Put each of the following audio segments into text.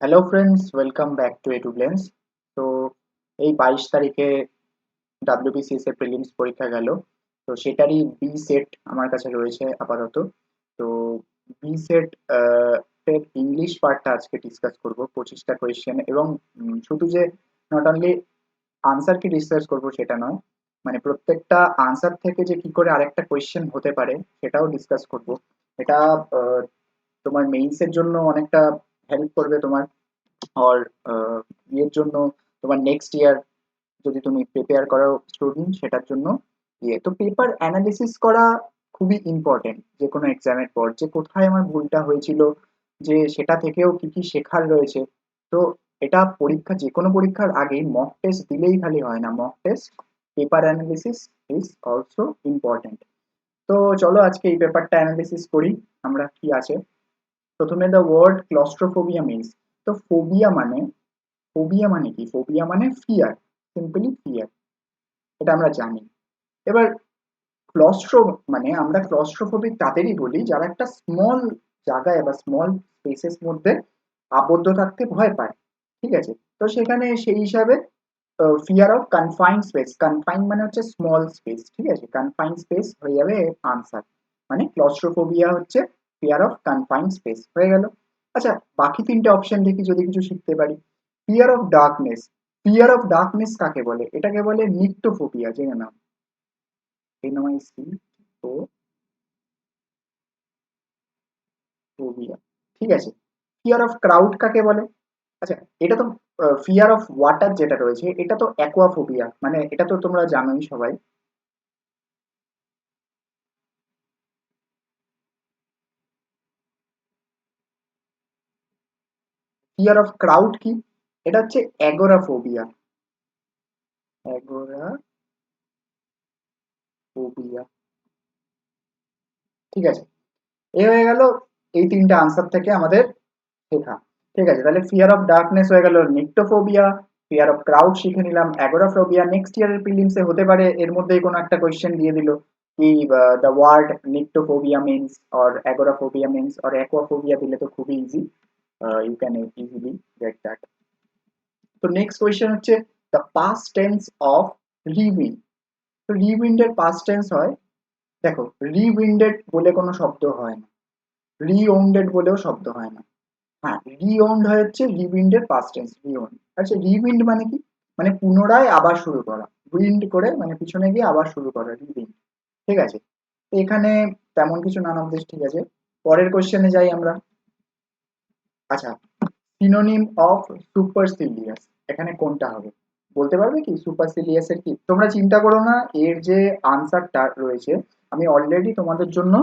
Hello friends, welcome back to Edublence. তো এই 22 তারিখে ডাব্লিউবিসিএস এর প্রিলিমস পরীক্ষা গেল। তো সেটারই বি সেট আমার কাছে রয়েছে আপাতত। তো বি সেট এর ইংলিশ পার্টটা আজকে ডিসকাস করব, 25টা কোয়েশ্চেন। এবং শুধু যে নট অনলি আনসার কি ডিসকাস করব সেটা নয়, মানে প্রত্যেকটা আনসার থেকে যে কি করে আরেকটা কোয়েশ্চেন হতে পারে সেটাও ডিসকাস করব। এটা আহ, তোমার মেইনসের জন্য অনেকটা হেল্প করবে তোমার, আর ইয়ের জন্য, তোমার নেক্সট ইয়ার যদি তুমি প্রিপেয়ার করো স্টুডেন্ট, সেটার জন্য তো পেপার অ্যানালিসিস করা খুবই ইম্পর্টেন্ট। যে কোনো এক্সামের পর যে কোথায় আমার ভুলটা হয়েছিল, যে সেটা থেকেও কি কি শেখার রয়েছে। তো এটা পরীক্ষা, যে কোনো পরীক্ষার আগে মক টেস্ট দিলেই খালি হয় না, mock test, paper analysis is also important. তো চলো আজকে এই পেপারটা অ্যানালিসিস করি আমরা, কি আছে। প্রথমে দ্য ওয়ার্ড ক্লস্ট্রোফোবিয়া মিনস। তো ফোবিয়া মানে কি? ফোবিয়া মানে ফিয়ার, সিম্পলি ফিয়ার, এটা আমরা জানি। এবার ক্লস্ট্রো মানে, আমরা ক্লস্ট্রোফোবিক তাদেরই বলি যারা একটা স্মল জায়গায় বা স্মল স্পেসের মধ্যে আবদ্ধ থাকতে ভয় পায়। ঠিক আছে, তো সেখানে সেই হিসাবে fear of confined space, confine মানে হচ্ছে স্মল স্পেস, ঠিক আছে, কনফাইন্ড স্পেস হয়ে যাবে আনসার। মানে ক্লস্ট্রোফোবিয়া হচ্ছে ফিয়ার অফ কনফাইন্ড স্পেস, হয়ে গেল। আচ্ছা, বাকি তিনটে অপশন থেকে যদি কিছু শিখতে পারি। Fear of darkness. Fear of darkness কাকে বলে? এটাকে বলে নিক্টোফোবিয়া, জেনে নাও। NYC ও ফোবিয়া, ঠিক আছে। ফিয়ার অফ ক্রাউড কাকে বলে? আচ্ছা, এটা তো ফিয়ার অফ ওয়াটার যেটা রয়েছে এটা তো অ্যাকোয়াফোবিয়া, মানে এটা তো তোমরা জানোই সবাই। ফিয়ার অফ ক্রাউড কি? এটা হচ্ছে অ্যাগোরাফোবিয়া, অ্যাগোরাফোবিয়া। ঠিক আছে, এ হয়ে গেল এই তিনটা আনসার থেকে আমাদের শেখা। ঠিক আছে, তাহলে ফিয়ার অফ ডার্কনেস হয়ে গেল নিক্টোফোবিয়া, ফিয়ার অফ ক্রাউড শিখে নিলাম, অ্যাগোরাফোবিয়া। নেক্সট ইয়ারের প্রিলিমসে হতে পারে এর মধ্যেই কোনো একটা কোয়েশ্চেন দিয়ে দিল কি the word nyctophobia means or agoraphobia means or aquaphobia, দিলে তো খুবই easy, you can easily get that. তো নেক্সট কোয়েশ্চেন হচ্ছে the past tense of rewind. তো রিউইন্ডের পাস্ট টেন্স হয়, দেখো, রিউইন্ডেড বলে কোনো শব্দ হয় না, রিওউন্ডেড বলেও শব্দ হয় না। হ্যাঁ, রিওন্ড হচ্ছে রিউইন্ডের পাস্ট টেন্স, রিওন্ড। আচ্ছা, রিউইন্ড মানে কি? মানে পুনরায় আবার শুরু করা, উইন্ড করে মানে পিছনে গিয়ে আবার শুরু করা, রিউইন্ড। ঠিক আছে, তো এখানে তেমন কিছু নান অফ দিস, ঠিক আছে। পরের কোশ্চেনে যাই আমরা। আচ্ছা, সিনোনিম অফ সুপারসিলিয়াস, এখানে কোনটা হবে? বলতে পারবে কি সুপারসিলিয়াস এর কি? তোমরা চিন্তা করো না, এর যে আনসারটা রয়েছে আমি অলরেডি তোমাদের জন্য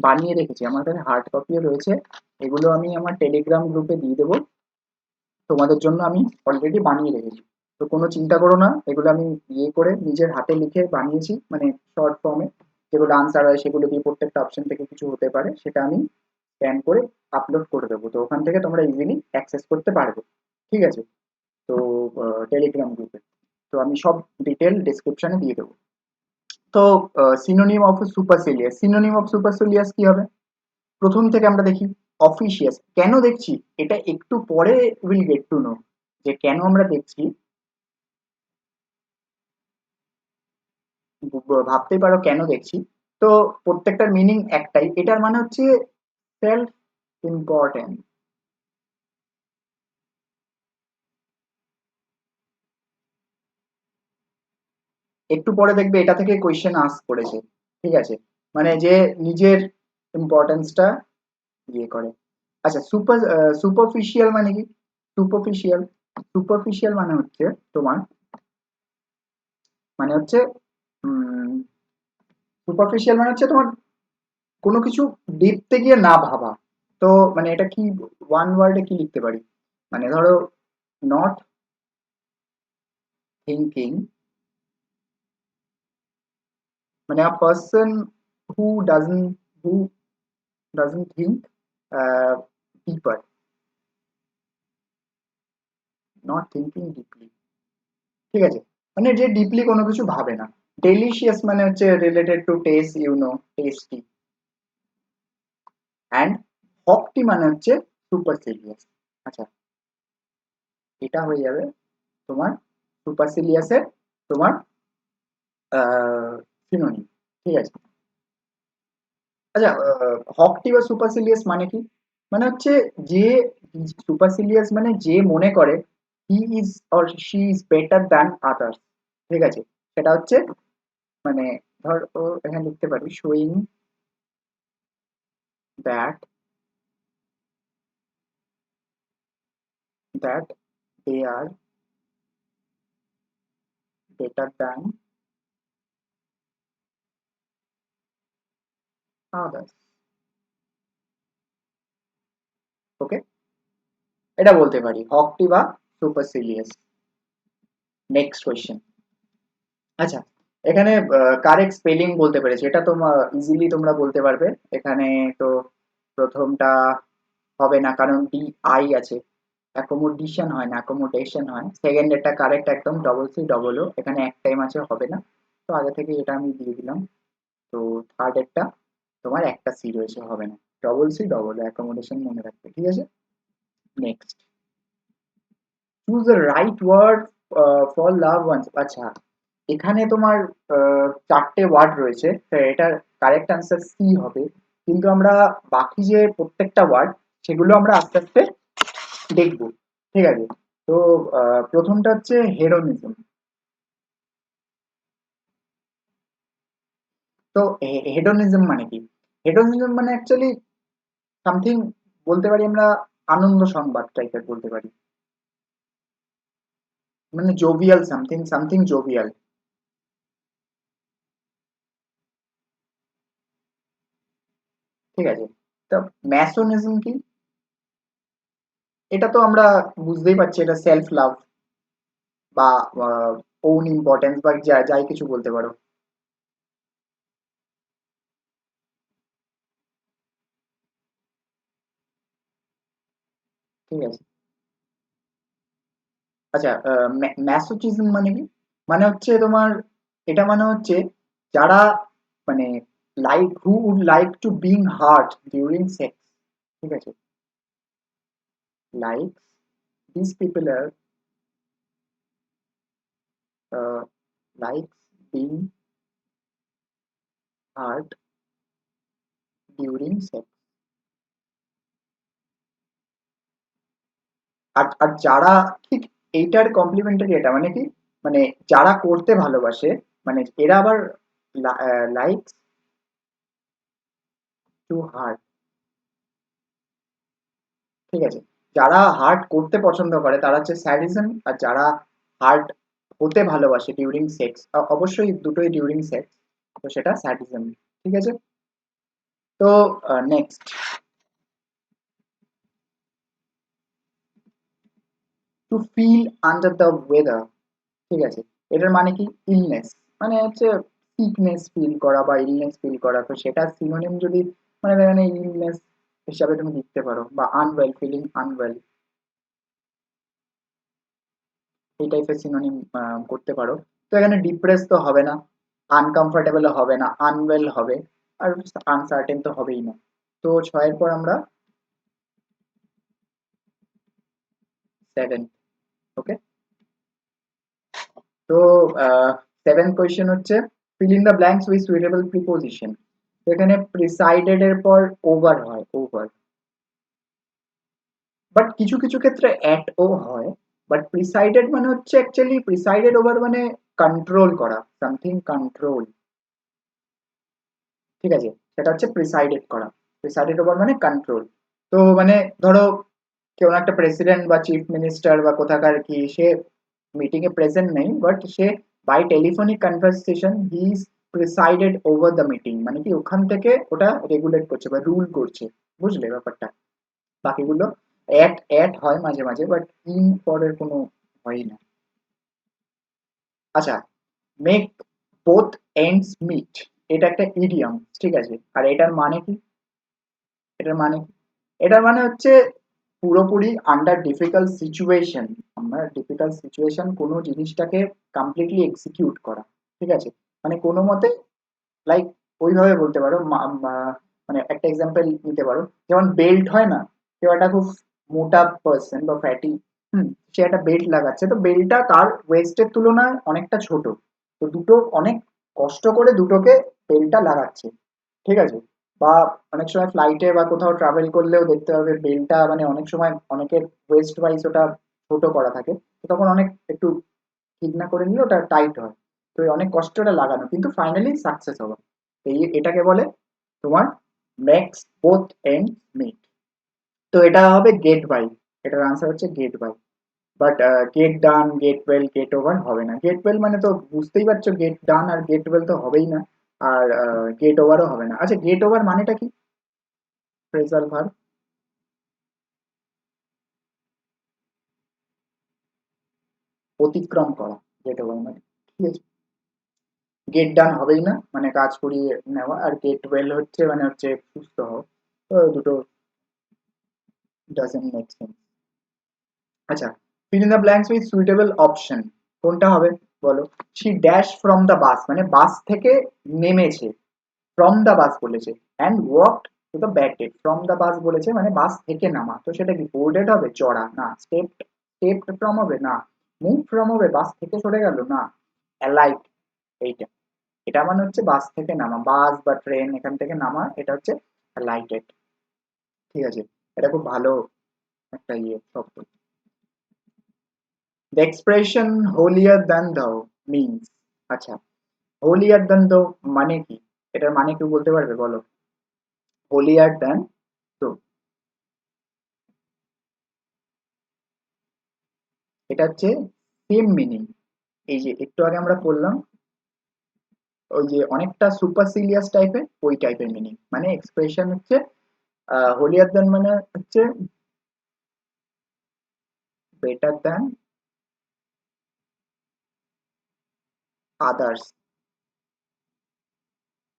বানিয়ে রেখেছি, আমার কাছে হার্ড কপিও রয়েছে। এগুলো আমি আমার টেলিগ্রাম গ্রুপে দিয়ে দেবো, তোমাদের জন্য আমি অলরেডি বানিয়ে রেখেছি। তো কোনো চিন্তা করো না, এগুলো আমি ইয়ে করে নিজের হাতে লিখে বানিয়েছি, মানে শর্ট ফর্মে। যেগুলো আনসার হয় সেগুলো দিয়ে প্রত্যেকটা অপশন থেকে কিছু হতে পারে, সেটা আমি স্ক্যান করে আপলোড করে দেবো, তো ওখান থেকে তোমরা ইজিলি অ্যাক্সেস করতে পারবে। ঠিক আছে, তো টেলিগ্রাম গ্রুপে, তো আমি সব ডিটেল ডিসক্রিপশনে দিয়ে দেবো। তো সিনোনিম অফ সুপারসিলিয়াস, সিনোনিম অফ সুপারসিলিয়াস কি হবে? প্রথম থেকে আমরা দেখি। অফিসিয়াস কেন দেখছি, এটা একটু পরে উইল গেট টু নো যে কেন আমরা দেখছি। ভাবতেই পারো কেন দেখছি। তো প্রত্যেকটার মিনিং একটাই, এটার মানে হচ্ছে সেলফ ইম্পর্টেন্ট। একটু পরে দেখবে এটা থেকে কোয়েশ্চেন আস করেছে। ঠিক আছে, মানে যে নিজের ইম্পর্টেন্সটা ইয়ে করে। আচ্ছা, সুপারফিশিয়াল মানে কি? সুপারফিশিয়াল, সুপারফিশিয়াল মানে হচ্ছে তোমার, মানে হচ্ছে সুপারফিশিয়াল মানে হচ্ছে তোমার কোনো কিছু ডেপথে গিয়ে না ভাবা। তো মানে এটা কি, ওয়ান ওয়ার্ডে কি লিখতে পারি? মানে ধরো, নট থিঙ্কিং, মানে a person who doesn't think deeper, not thinking deeply. ঠিক আছে, মানে যে ডিপলি কোনো কিছু ভাবে না। ডেলিশিয়াস মানে হচ্ছে related to taste, tasty. And haughty মানে হচ্ছে সুপারসিলিয়াস। আচ্ছা, এটা হয়ে যাবে তোমার সুপারসিলিয়াসের তোমার সিনোনিম। ঠিক আছে। আচ্ছা, হকটি বা সুপারসিলিয়াস মানে কি? মানে হচ্ছে যে, সুপারসিলিয়াস মানে যে মনে করে he is or she is better than others. ঠিক আছে। সেটা হচ্ছে মানে ধর ও এখানে লিখতে পারি showing that that they are better than others. Okay, এটা বলতে পারি হকটি বা সুপারসিলিয়াস। Next question. আচ্ছা, এখানে কারেক্ট স্পেলিং বলতে পেরেছি, এটা তোমরা ইজিলি তোমরা বলতে পারবে। এখানে তো প্রথমটা হবে না, কারণ ডি আই আছে, অ্যাকোমোডেশন হয় না, অ্যাকোমোডেশন হয়। সেকেন্ড এটা কারেক্ট একদম, ডবল সি ডবল ও, এখানে এক টাইম আছে, হবে না। তো আগে থেকে এটা আমি দিয়ে দিলাম। তো থার্ড একটা তোমার একটা সি রয়েছে, হবে না। ডবল সি ডবল অ্যাকোমোডেশন মনে রাখবে, ঠিক আছে। Next, choose the right word for love ones. আচ্ছা, এখানে তোমার চারটে ওয়ার্ড রয়েছে, তো এটার কারেক্ট আনসার সি হবে। কিন্তু আমরা বাকি যে প্রত্যেকটা ওয়ার্ড, সেগুলো আমরা আস্তে আস্তে দেখবো। ঠিক আছে। তো প্রথমটা হচ্ছে হেডোনিজম। তো হেডোনিজম মানে কি? হেডোনিজম মানে অ্যাকচুয়ালি সামথিং, বলতে পারি আমরা আনন্দ সংবাদ টাইপের বলতে পারি, মানে জোভিয়াল, সামথিং সামথিং জোভিয়াল। ঠিক আছে। তো ম্যাসোনিজম কি? এটা তো আমরা বুঝতেই পারছি, এটা সেলফ লাভ বা ওন ইম্পর্টেন্স বা যাই কিছু বলতে পারো। ঠিক আছে। আচ্ছা, ম্যাসোচিজম মানে কি? মানে হচ্ছে তোমার, এটা মানে হচ্ছে যারা মানে like who would like to being hurt during sex. ঠিক আছে। Like this people are like being hurt during sex. আর যারা ঠিক এইটার কমপ্লিমেন্টারি, এটা মানে কি, মানে যারা করতে ভালোবাসে, মানে এরা আবার লাইক টু হার্ট। ঠিক আছে। যারা হার্ট করতে পছন্দ করে তারা হচ্ছে স্যাডিজম, আর যারা হার্ট হতে ভালোবাসে ডিউরিং সেক্স, অবশ্যই দুটোই ডিউরিং সেক্স, তো সেটা স্যাডিজম। ঠিক আছে। তো next, to feel under the weather. ঠিক আছে। এটার মানে কি? ইলনেস, মানে হচ্ছে সিকনেস ফিল করা বা ইলনেস ফিল করা, তো সেটা সিনোনিম যদি মানে ইলনেস হিসাবে তুমি লিখতে পারো, বা আনওয়েল, ফিলিং আনওয়েল, এই টাইপের সিনোনিম করতে পারো। তো এখানে ডিপ্রেস তো হবে না, আনকমফোর্টেবল হবে না, আনওয়েল হবে, আর আনসার্টেন তো হবেই না। তো ছয়ের পর আমরা সেভেন। ওকে। তো সেভেন কোয়েশ্চেন হচ্ছে, fill in the blanks with suitable preposition. এখানে প্রিসাইডেড এর পর ওভার হয়, ওভার। বাট কিছু কিছু ক্ষেত্রে অ্যাট ও হয়। বাট প্রিসাইডেড মানে হচ্ছে অ্যাকচুয়ালি, প্রিসাইডেড ওভার মানে কন্ট্রোল করা, সামথিং কন্ট্রোল। ঠিক আছে। সেটা হচ্ছে প্রিসাইডেড করা, প্রিসাইডেড ওভার মানে কন্ট্রোল। তো মানে ধরো কেউ একটা প্রেসিডেন্ট বা চিফ মিনিস্টার বা কোথাকার কি, সে মিটিং এ প্রেজেন্ট নেই, বাট সে by telephonic conversation he is presided over the meeting, মানে কি ওখান থেকে ওটা রেগুলেট করছে বা রুল করছে। বুঝলে ব্যাপারটা? বাকিগুলো অ্যাট অ্যাট হয় মাঝে মাঝে, বাট ইন পরের কোনো হয় না। আচ্ছা, মেক বোথ এন্ডস মিট, এটা একটা ইডিয়াম। ঠিক আছে। আর এটার মানে কি? এটার মানে কি? এটার মানে হচ্ছে পুরোপুরি আন্ডার ডিফিকাল্ট সিচুয়েশন, আমরা ডিফিকাল্ট সিচুয়েশন কোনো জিনিসটাকে কমপ্লিটলি এক্সিকিউট করা। ঠিক আছে। মানে কোনো মতে, লাইক ওইভাবে বলতে পারো, মানে একটা এক্সাম্পল নিতে পারো, যেমন বেল্ট হয় না, কেউ একটা খুব মোটা পার্সন বা ফ্যাটি, হুম, সে একটা বেল্ট লাগাচ্ছে, তো বেল্টটা তার ওয়েস্টের তুলনায় অনেকটা ছোট, তো দুটো অনেক কষ্ট করে দুটোকে বেল্টটা লাগাচ্ছে, ঠিক আছে? বা অনেক সময় ফ্লাইটে বা কোথাও ট্রাভেল করলেও দেখতে হবে বেল্টটা মানে অনেক সময় অনেকের ওয়েস্ট ওয়াইজ ওটা ছোট করা থাকে, তো তখন অনেক একটু ঠিক না করে নিলে ওটা টাইট হয়। তো এই অনেক কষ্ট ওটা লাগানো কিন্তু ফাইনালি সাকসেস হবে। তো এটাকে বলে তোমার মেক্স বোথ এন্ড মিট। তো এটা হবে গেট বাই, এটার আনসার হচ্ছে get by. But get done, get well, get over হবে না। গেট ওয়েল মানে তো বুঝতেই পারছো, গেট ডান আর গেট ওয়েল তো হবেই না, আর গেট ওভারও হবে না। আচ্ছা, গেট ওভার মানেটা কি? Phrasal verb. অতিক্রম করা, গেট ওভার মানে, ঠিক আছে? গেট ডান হবেই না, মানে কাজ করিয়ে নেওয়া, আর গেট ওয়েল হচ্ছে মানে হচ্ছে সুস্থ হও। তো দুটো ডাজন্ট মেক সেন্স। আচ্ছা, fill in the blanks with suitable option, কোনটা হবে বলো? she dash from the bus মানে বাস থেকে নেমেছে, from the bus বলেছে, and walked to the back gate, from the bus বলেছে মানে বাস থেকে নামা, তো সেটা কি boarded হবে? চড়া না। stepped from হবে না। moved from হবে? বাস থেকে সরে গেল না। alight, এইটা, এটা মানে হচ্ছে বাস থেকে নামা, বাস বা ট্রেন এখান থেকে নামা, এটা হচ্ছে alighted, ঠিক আছে? এটা খুব ভালো একটা ইয়ে শব্দ। The expression holier than thou means, আচ্ছা, holier than thou মানে কি? এটার মানে কি বলতে পারবে বলো? holier than thou, এটা হচ্ছে সেম মিনিং। এই যে একটু আগে আমরা বললাম, ওই যে অনেকটা সুপারসিলিয়াস টাইপের, ওই টাইপের মিনিং। মানে এক্সপ্রেশন হচ্ছে holier than মানে হচ্ছে বেটার দ্যান আদার্স,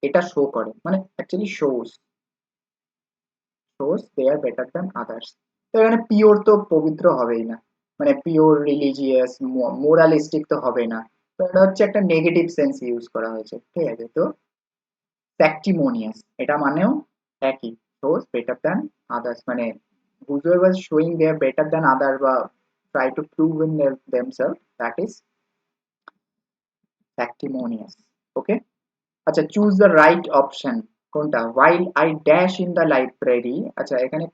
এটা শো করে, মানে actually shows they are better than others. তো এখানে পিওর তো পবিত্র হবেই না, মানে পিওর রিলিজিয়াস মোরালিস্টিক তো হবে না। তো এটা হচ্ছে একটা নেগেটিভ সেন্স ইউজ করা হয়েছে, ঠিক আছে? তো স্যাক্টিমোনিয়াস এটা মানেও একই, শোস বেটার দ্যান আদার্স মানে whosoever showing they are better than other বা try to prove in themselves, that is sanctimonious. Okay, আচ্ছা, চুজ দ্য রাইট অপশন, কোনটা? while I dash in the library, আচ্ছা এখানে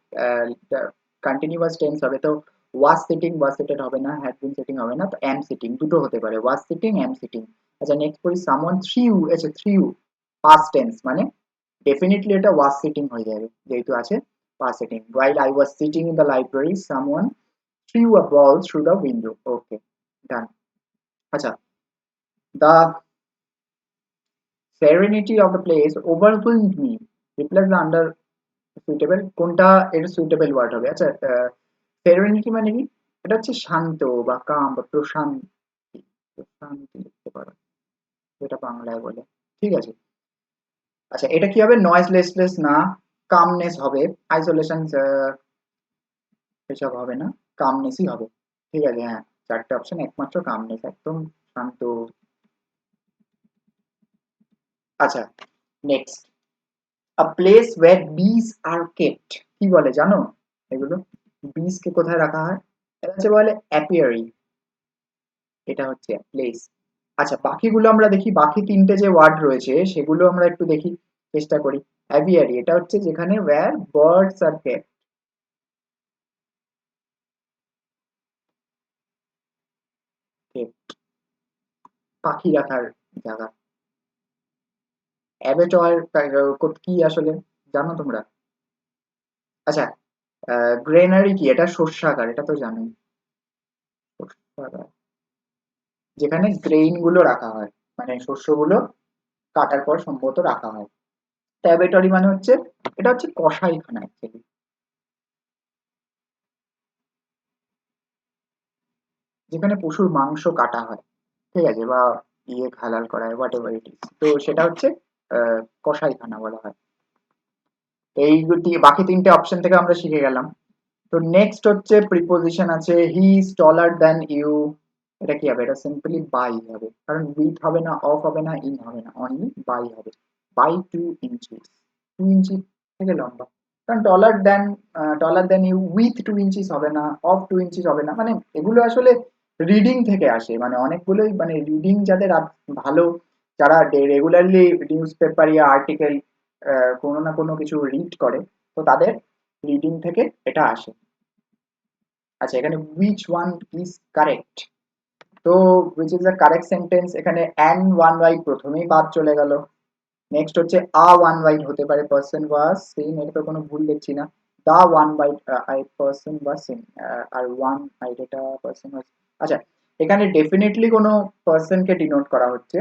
কন্টিনিউয়াস টেন্স হবে, তো was sitting was seated হবে না, had been sitting হবে না, তো am sitting দুটো হতে পারে, was sitting am sitting। আচ্ছা, নেক্সট করি someone threw, আচ্ছা threw past tense মানে ডেফিনেটলি এটা was sitting হয়ে যাবে যেহেতু আছে past sitting। while I was sitting in the library someone threw a ball through the window, okay, done। আচ্ছা, the serenity of the place overwhelmed me, replace the under suitable, কোনটা এর suitable word হবে? আচ্ছা, serenity মানে কি? এটা হচ্ছে শান্ত বা কাম বা প্রশান্তি, প্রশান্তি লিখতে পারো, যেটা বাংলায় বলে, ঠিক আছে? আচ্ছা, এটা কি হবে? নয়েজলেসনেস না, কামনেস হবে। আইসোলেশন এসব হবে না, কামনেসই হবে, ঠিক আছে? হ্যাঁ, চারটে অপশন, একমাত্র কামনেস, একদম শান্ত। আচ্ছা, নেক্সট, আ প্লেস ওয়্যার বিস আর কেপ্ট, কি বলে জানো এগুলো? বিস কে কোথায় রাখা হয়? এটা হচ্ছে বলে অ্যাপিয়ারি, এটা হচ্ছে প্লেস। আচ্ছা, বাকিগুলো আমরা দেখি, বাকি তিনটে যে ওয়ার্ড রয়েছে সেগুলো আমরা একটু দেখি, চেষ্টা করি। অ্যাভিয়ারি এটা হচ্ছে যেখানে ওয়্যার বার্ডস আর কেপ্ট, পাখি রাখার জায়গা। অ্যাবেটয়ার কি আসলে জানো তোমরা? আচ্ছা, গ্রেনারি কি? এটা শস্যাগার, এটা তো জানোই, শস্যাগার যেখানে গ্রেইন গুলো রাখা হয়, মানে শস্যগুলো কাটার পর সম্ভবত রাখা হয়। ট্যাবেটরি মানে হচ্ছে, এটা হচ্ছে কসাইখানা অ্যাকচুয়ালি, যেখানে পশুর মাংস কাটা হয়, ঠিক আছে? বা ইয়ে হালাল করা হয়, হোয়াট এভার ইট ইজ, তো সেটা হচ্ছে কসাইখানা বলা হয়। তো এই বাকি তিনটে অপশন থেকে আমরা শিখে গেলাম। তো নেক্সট হচ্ছে প্রিপোজিশন আছে, he is taller than you, এটা কি হবে? এটা সিম্পলি বাই হবে, কারণ উইথ হবে না, অফ হবে না, ইন হবে না, অনলি বাই হবে। বাই 2 ইঞ্চি, 2 ইঞ্চি থেকে লম্বা, কারণ টলার দেন ইউ উইথ 2 ইঞ্চিস হবে না, অফ 2 ইঞ্চিস হবে না, মানে এগুলো আসলে রিডিং থেকে আসে, মানে অনেকগুলোই মানে রিডিং যাদের ভালো, যারা রেগুলারলি নিউজ পেপার ইয়া আর্টিকেল কোনো না কোনো কিছু রিড করে, তো তাদের রিডিং থেকে এটা আসে। আচ্ছা, এখানে which one is correct, তো which is the correct sentence, এখানে and one wide প্রথমেই বাদ চলে গেল। নেক্সট হচ্ছে ওয়ান ওয়াইড হতে পারে পার্সন ওয়াজ সিন, এটা তো কোনো ভুল দেখছি না। The one wide eye person was seen, আর ওয়ান আইড এটা পার্সন ওয়াজ। আচ্ছা, এখানে ডেফিনেটলি কোনো পার্সনকে ডিনোট করা হচ্ছে,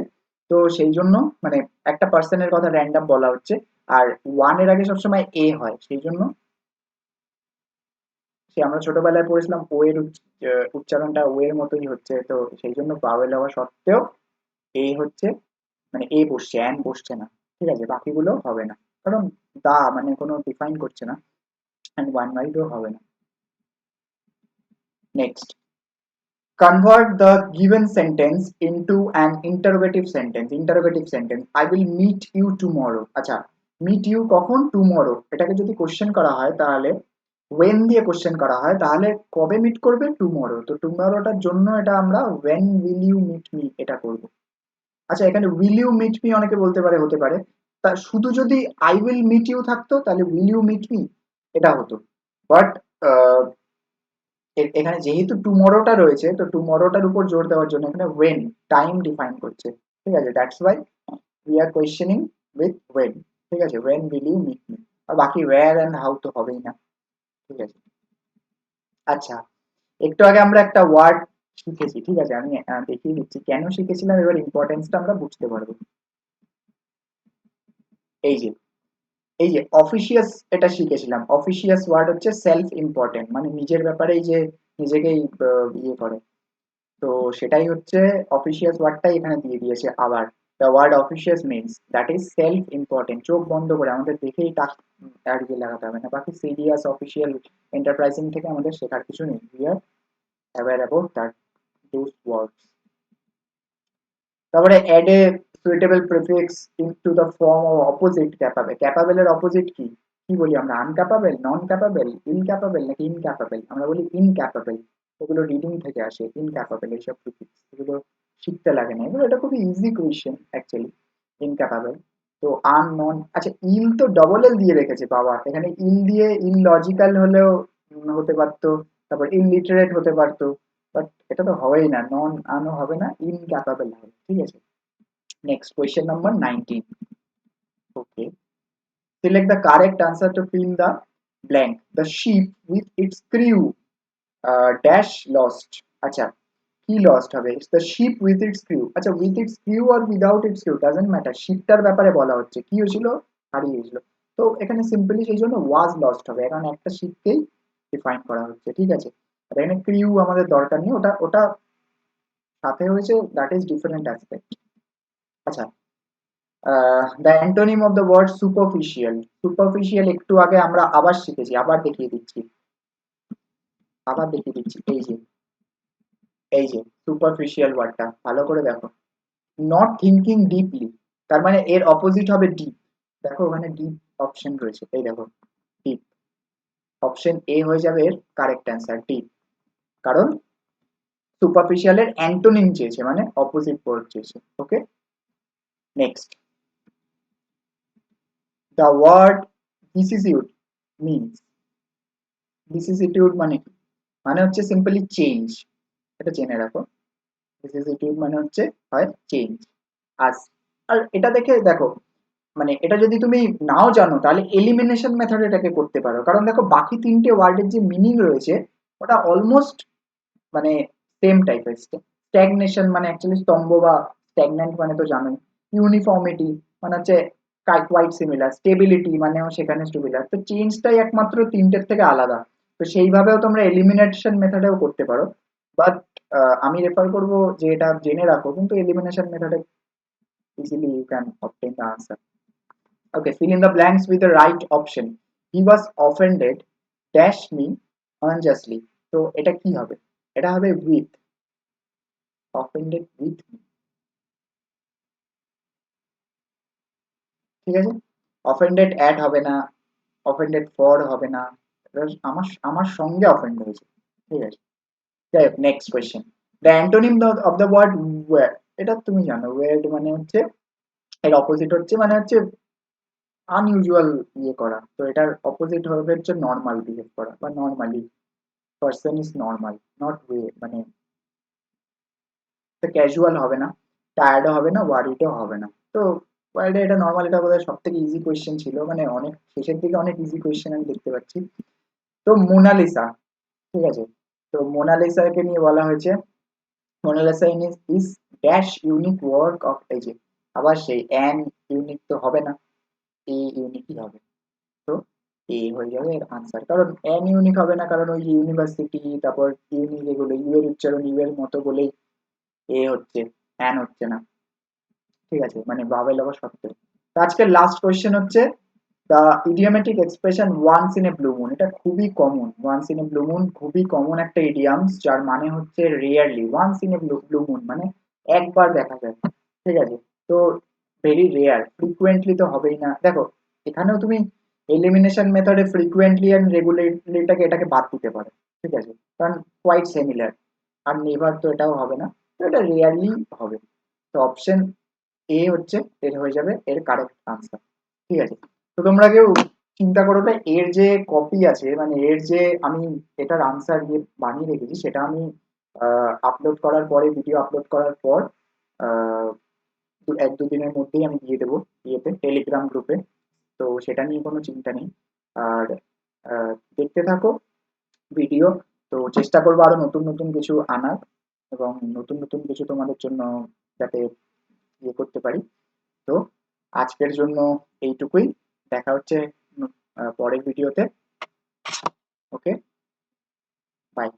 তো সেই জন্য মানে একটা পার্সনের কথা র্যান্ডম বলা হচ্ছে, আর ওয়ান এর আগে সবসময় এ হয়, সেই জন্য সে আমরা ছোটবেলায় পড়েছিলাম ও এর উচ্চারণটা ও এর মতোই হচ্ছে, তো সেই জন্য বাওয়েল হওয়া সত্ত্বেও এ হচ্ছে, মানে এ বসছে, অ্যান বসছে না। ঠিক আছে, বাকিগুলো হবে না, কারণ দা মানে কোনো ডিফাইন করছে না, অ্যান্ড ওয়ান ওয়াইডও হবে না। Next, convert the given sentence into an interrogative sentence, I will meet you tomorrow। আচ্ছা, meet you কখন, tomorrow, এটাকে যদি কোশ্চেন করা হয় তাহলে when দিয়ে কোশ্চেন করা হয়, তাহলে কবে মিট করবে, টুমরো, তো টুমরোটার জন্য এটা আমরা when will you meet me এটা করব। আচ্ছা, এখানে will you meet me অনেকে বলতে পারে, হতে পারে, তা শুধু যদি I will meet you থাকতো তাহলে will you meet me এটা হতো, বাট এখানে যেহেতু টুমরোটা রয়েছে, তো টুমরোটার উপর জোর দেওয়ার জন্য এখানে ওয়েন টাইম ডিফাইন করছে। ঠিক আছে, that's why we are questioning with when. ঠিক আছে, when will you meet me, আর বাকি ওয়্যার এন্ড হাউ তো হবেই না। ঠিক আছে। আচ্ছা, একটু আগে আমরা একটা ওয়ার্ড শিখেছি, ঠিক আছে, আমি দেখিয়ে দিচ্ছি কেন শিখেছিলাম, এবার ইম্পর্টেন্সটা আমরা বুঝতে পারবো। এই যে এই যে অফিসিয়াস, এটা শিখেছিলাম, অফিসিয়াস ওয়ার্ড হচ্ছে সেলফ ইম্পর্টেন্ট, মানে নিজের ব্যাপারেই যে নিজেকেই ইয়ে করে, তো সেটাই হচ্ছে অফিসিয়াস ওয়ার্ডটাই এখানে দিয়ে দিয়েছে আবার। The word officious means that is self important, চোখ বন্ধ করে আমাদের দেখেই টাক আর কি লাগাতে হবে না, বাকি সিরিয়াস অফিসিয়াল এন্টারপ্রাইজিং থেকে আমাদের শেখার কিছু নেই, we are aware about that those words. তারপরে add a suitable prefix into the form of opposite capable, capable এর অপোজিট কি, কি বলি আমরা, আনক্যাপাবল, নন ক্যাপাবল, ইনক্যাপাবল নাকি ইনক্যাপাবল, আমরা বলি ইনক্যাপাবল, এগুলো রিডিং থেকে আসে, ইনক্যাপাবল এইসব প্রিফিক্স, এগুলো শিখতে লাগে না, এগুলো, এটা খুবই ইজি কোয়েশ্চেন অ্যাকচুয়ালি, ইনক্যাপাবল। তো আন নন, আচ্ছা ইল তো ডবল এল দিয়ে রেখেছে বাবা, এখানে ইল দিয়ে ইললজিক্যাল হলেও হতে পারতো, তারপর ইললিটারেট হতে পারতো, বাট এটা তো হবেই না, নন আনও হবে না, ইনক্যাপাবল হবে। ঠিক আছে, next question number 19। Okay, select the correct answer to fill the blank, the ship with its crew dash lost। আচ্ছা, কি লস্ট হবে, the ship with its crew, আচ্ছা with its crew or without its crew doesn't matter, শিপটার ব্যাপারে বলা হচ্ছে, কি হয়েছিল, হারিয়ে গেছিল, তো এখানে সিম্পলি সেই জন্য was lost হবে, কারণ একটা শিপকেই ডিফাইন করা হচ্ছে। ঠিক আছে, আর এখানে ক্রিউ আমাদের দরকার নেই, ওটা ওটা সাথে হয়েছে, দ্যাট ইজ ডিফারেন্ট অ্যাসপেক্ট। আচ্ছা, the antonym of the word superficial, superficial একটু আগে আমরা আবার শিখেছি, আবার দেখিয়ে দিচ্ছি, এই যে সুপারফিশিয়াল ওয়ার্ডটা ভালো করে দেখো, নট থিঙ্কিং ডিপলি, তার মানে এর অপোজিট হবে ডিপ, দেখো ওখানে ডিপ অপশন রয়েছে, এই দেখো ডিপ, অপশন এ হয়ে যাবে এর কারেক্ট অ্যান্সার, ডিপ, কারণ সুপারফিশিয়ালের অ্যান্টোনিম চেয়েছে, মানে অপোজিট ওয়ার্ড চেয়েছে। ওকে, নেক্সট, দ্য ওয়ার্ড ভিসিসিউড মিনস, ভিসিসিটিউড মানে কি, মানে হচ্ছে সিম্পলি চেঞ্জ, এটা জেনে রাখো, ভিসিসিটিউড মানে হচ্ছে হয় চেঞ্জ। আজ, আর এটা দেখে দেখো, মানে এটা যদি তুমি নাও জানো তাহলে এলিমিনেশন মেথড এটাকে করতে পারো, কারণ দেখো বাকি তিনটে ওয়ার্ডের যে মিনিং রয়েছে ওটা অলমোস্ট মানে সেম টাইপের। স্ট্যাগনেশন মানে অ্যাকচুয়ালি স্তম্ভ, বা স্ট্যাগন্যান্ট মানে তো জানোই, ইউনিফর্মিটি মানে হচ্ছে কোয়াইট সিমিলার, স্টেবিলিটি মানেও সেখানে স্টেবিলার, তো চেঞ্জটাই একমাত্র তিনটের থেকে আলাদা, তো সেইভাবেও তোমরা এলিমিনেশন মেথডেও করতে পারো, বাট আমি রেফার করব যে এটা জেনে রাখো, কিন্তু এলিমিনেশন মেথডে easily you can obtain the answer. Okay, fill in the blanks with the right option, he was offended dash me unjustly, তো এটা কি হবে, এটা হবে with, offended with me। ঠিক আছে, অফেন্ডেড অ্যাড হবে না, অফেন্ডেড ফর হবে না, আমার আমার সঙ্গে অফেন্ড হয়েছে, ঠিক আছে। যাই হোক, next question. The antonym of the word war, এটা তুমি জানো, ওয়ার্ড মানে হচ্ছে এর অপোজিট হচ্ছে, মানে হচ্ছে আনইউজুয়াল ইয়ে করা, তো এটার অপোজিট হবে হচ্ছে নর্মাল বিহেভ করা বা normally, person is normal, not way, মানে ক্যাজুয়াল হবে না, টায়ার্ডও হবে না, ওয়ারিডও হবে না। তো ওয়ার্ডে এটা নর্মাল, এটা বোধহয় সব থেকে ইজি কোয়েশ্চেন ছিল, মানে অনেক শেষের দিকে অনেক ইজি কোয়েশ্চেন আমি দেখতে পাচ্ছি। তো মোনালিসা, ঠিক আছে, তো মোনালিসাকে নিয়ে বলা হয়েছে Mona Lisa is dash unique work of, এই যে আবার সেই অ্যান ইউনিক তো হবে না, এ ইউনিকই হবে। তো এ হয়ে যাবে এর আনসার, কারণ অ্যান ইউনিক হবে না, কারণ ওই ইউনিভার্সিটি, তারপর ইউনিক, এগুলো ইউ এর উচ্চারণ ইউ এর মতো বলেই এ হচ্ছে, অ্যান হচ্ছে না, ঠিক আছে, মানে বাবেল আবার সত্য। তো আজকের লাস্ট কোয়েশ্চেন হচ্ছে the idiomatic expression once in a blue moon, এটা খুবই common, once in a blue moon খুবই কমন একটা ইডিয়ামস, যার মানে হচ্ছে rarely, once in a blue moon মানে একবার দেখা যায়, ঠিক আছে। তো ভেরি রেয়ার, ফ্রিকুয়েন্টলি তো হবেই না, দেখো এখানেও তুমি এলিমিনেশন মেথডে ফ্রিকুয়েন্টলি এন্ড রেগুলারলিটাকে এটাকে বাদ দিতে পারো, ঠিক আছে, কারণ কোয়াইট সিমিলার। আর নেভার তো এটাও হবে না, তো এটা রেয়ারলি হবে। তো অপশন এ হচ্ছে এর হয়ে যাবে এর কারেক্ট আনসার, ঠিক আছে। তো তোমরা কেউ চিন্তা করো না, এর যে কপি আছে, মানে এর যে আমি এটার আনসার দিয়ে বানিয়ে রেখেছি, সেটা আমি আপলোড করার পরে, ভিডিও আপলোড করার পর আহ, এক দুদিনের মধ্যেই আমি দিয়ে দেবো ইয়েতে, টেলিগ্রাম গ্রুপে। তো সেটা নিয়ে কোনো চিন্তা নেই। আর দেখতে থাকো ভিডিও, তো চেষ্টা করবো আরো নতুন নতুন কিছু আনার, এবং নতুন নতুন কিছু তোমাদের জন্য যাতে ইয়ে করতে পারি। তো আজকের জন্য এইটুকুই, দেখা হচ্ছে পরের ভিডিওতে। ওকে, বাই।